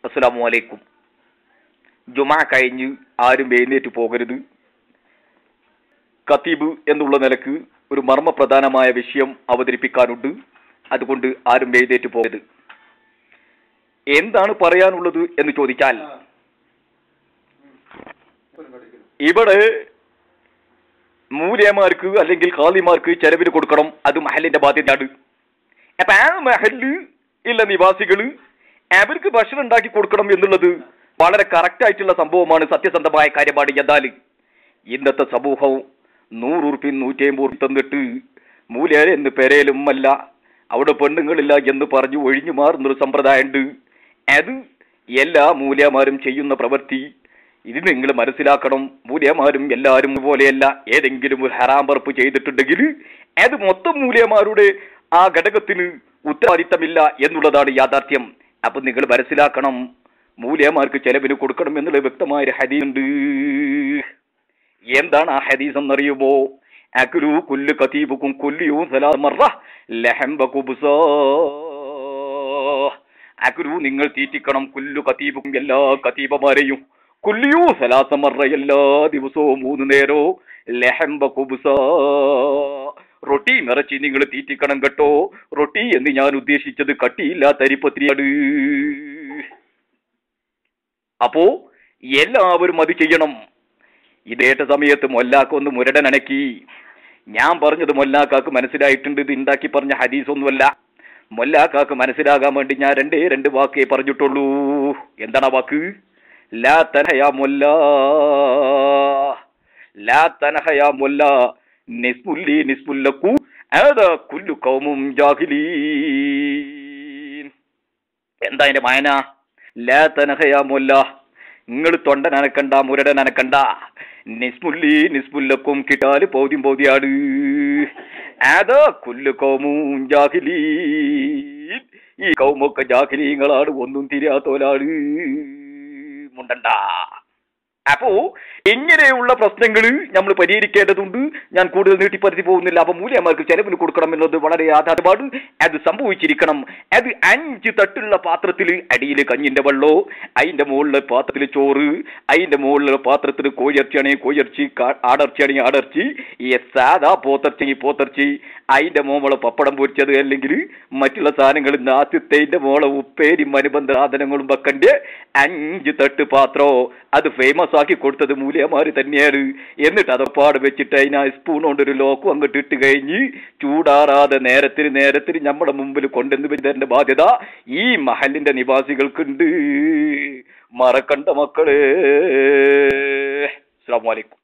അസ്സലാമു അലൈക്കും. ജുമാ കഴിഞ്ഞ് ആരും എഴുന്നേറ്റ് പോകരുത്. ഖതീബ് എന്നുള്ള നിലക്ക് ഒരു മർമ്മപ്രധാനമായ വിഷയം അവതരിപ്പിക്കാനുണ്ട്. അതുകൊണ്ട് ആരും എഴുന്നേറ്റ് പോകരുത്. എന്താണ് പറയാനുള്ളത് എന്ന് ചോദിച്ചാൽ, ഇവിടെ മൂല്യമാർക്ക് അല്ലെങ്കിൽ ഖാദിമാർക്ക് ചെലവിന് കൊടുക്കണം. അത് മഹലിന്റെ ബാധ്യതയാണ്. അപ്പൊ ആ മഹല് ഉള്ള നിവാസികള് അവർക്ക് ഭക്ഷണം ഉണ്ടാക്കി കൊടുക്കണം എന്നുള്ളത് വളരെ കറക്റ്റ് ആയിട്ടുള്ള സംഭവമാണ്, സത്യസന്ധമായ കാര്യമാണ്. എന്നാൽ ഇന്നത്തെ സമൂഹം 100 ഉറുപ്പ്യ 150 ഉറുപ്പ്യ തന്നിട്ട് മൂല്യർ എന്ന് പെരയിലും അല്ല, അവിടെ പെണ്ണുങ്ങളില്ല എന്ന് പറഞ്ഞു ഒഴിഞ്ഞു മാറുന്നൊരു സമ്പ്രദായമുണ്ട്. അത് എല്ലാ മൂല്യമാരും ചെയ്യുന്ന പ്രവൃത്തി. ഇത് നിങ്ങൾ മനസ്സിലാക്കണം. മൂല്യമാരും എല്ലാവരും പോലെയല്ല. ഏതെങ്കിലും ഒരു ഹറാം പറപ്പ് ചെയ്തിട്ടുണ്ടെങ്കിൽ അത് മൊത്തം മൂല്യമാരുടെ ആ ഘടകത്തിന് ഉത്തരവാദിത്തമില്ല എന്നുള്ളതാണ് യാഥാർത്ഥ്യം. അപ്പൊ നിങ്ങൾ മനസ്സിലാക്കണം, മൂല്യമാർക്ക് ചെലവിന് കൊടുക്കണം എന്നുള്ള വ്യക്തമായ ഹദീസ് ഉണ്ട്. എന്താണ് ആ ഹദീസ് എന്നറിയുമോ? അക്ലു കുല്ലു ഖതീബുക്കും കുല്ലിയും സലാസ മറ ലഹം വകുബ്സാ. അക്ലു നിങ്ങൾ തീറ്റിക്കണം, കുല്ലു ഖതീബുക്കും എല്ലാ ഖതീബമാരെയും, കുല്ലിയൂ സലാസ മറ എല്ലാ ദിവസവും 3 നേരവും, ലഹം വകുബ്സാ റൊട്ടി നിറച്ച് നിങ്ങൾ തീറ്റിക്കണം കേട്ടോ. റൊട്ടി എന്ന് ഞാൻ ഉദ്ദേശിച്ചത് കട്ടിയില്ലാത്ത അരിപ്പത്തിരിയാണ്. അപ്പോ എല്ലാവരും അത് ചെയ്യണം. ഇതേറ്റ സമയത്ത് മൊല്ലാക്കൊന്ന് മുരടനക്കി. ഞാൻ പറഞ്ഞത് മൊല്ലാക്കാക്ക് മനസ്സിലായിട്ടുണ്ട്. ഇത് ഉണ്ടാക്കി പറഞ്ഞ ഹദീസ് ഒന്നുമല്ല. മൊല്ലാക്കാക്ക് മനസ്സിലാകാൻ വേണ്ടി ഞാൻ രണ്ട് വാക്കേ പറഞ്ഞിട്ടുള്ളൂ. എന്താണ് ആ വാക്ക്? ലാ തനഹയാ മൊല്ലാ, ലാ തനഹയാ മൊല്ലാ നിസ്മുല്ലി നിസ്മുല്ലക്കു അതാ കുല്ലു ഖൗമും ജാഹിലീൻ. എന്താ അതിന്റെ മായന? ലാ തനഹയാ മൊല്ല, നിങ്ങൾ തൊണ്ടൻ അനക്കണ്ട, മുരടൻ അനക്കണ്ട. നിസ്മുല്ലി നിസ്മുല്ലക്കും കിട്ടാല് പൗദ്യം പൗതിയാണ്. അതാ കുല്ലു ഖൗമും ജാഹിലീൻ. ഈ കൗമൊക്കെ ജാഹിലീങ്ങളാണ്, ഒന്നും തിരിയാത്തോലാണ്. മുണ്ടണ്ട. അപ്പോ ഇങ്ങനെയുള്ള പ്രശ്നങ്ങൾ നമ്മൾ പരിഹരിക്കേണ്ടതുണ്ട്. ഞാൻ കൂടുതൽ നീട്ടിപ്പരത്തി പോകുന്നില്ല. അപ്പൊ മൂല്യമാർക്ക് ചെലവിന് കൊടുക്കണം എന്നത് വളരെ യാഥാർത്ഥ്യമാണ്. അത് സംഭവിച്ചിരിക്കണം. അത് 5 തട്ടുള്ള പാത്രത്തിൽ അടിയിൽ കഞ്ഞിന്റെ വെള്ളോ, അതിന്റെ മുകളിലെ പാത്രത്തിൽ ചോറ്, അതിന്റെ മുകളിലെ പാത്രത്തിൽ കോഴിയിറച്ചിയാണെങ്കിൽ കോഴിയിറച്ചി, ആടർച്ചിയാണെങ്കിൽ ആടർച്ചി, ഈ സാധാ പോത്തിറച്ചി പോത്തിറച്ചി, അതിന്റെ മോളെ പപ്പടം പൊരിച്ചത് അല്ലെങ്കിൽ മറ്റുള്ള സാധനങ്ങൾ, ആദ്യത്തെ മോളെ ഉപ്പേരി അനുബന്ധ സാധനങ്ങളും വെക്കണ്ടേ 5 തട്ട് പാത്രോ അത് ഫേമസ് ആക്കി കൊടുത്തത് മൂല്യമാര് തന്നെയാണ്. എന്നിട്ട് അതപ്പാട് വെച്ചിട്ട് അതിനാ സ്പൂൺ കൊണ്ടൊരു ലോക്കും അങ്ങോട്ട് ഇട്ട് കഴിഞ്ഞ് ചൂടാറാതെ നേരത്തിന് നമ്മുടെ മുമ്പിൽ കൊണ്ടുവന്ന് വെച്ചതിന്റെ ബാധ്യത ഈ മഹലിന്റെ നിവാസികൾക്കുണ്ട്. മറക്കണ്ട മക്കളെ. അസ്സലാമു അലൈക്കും.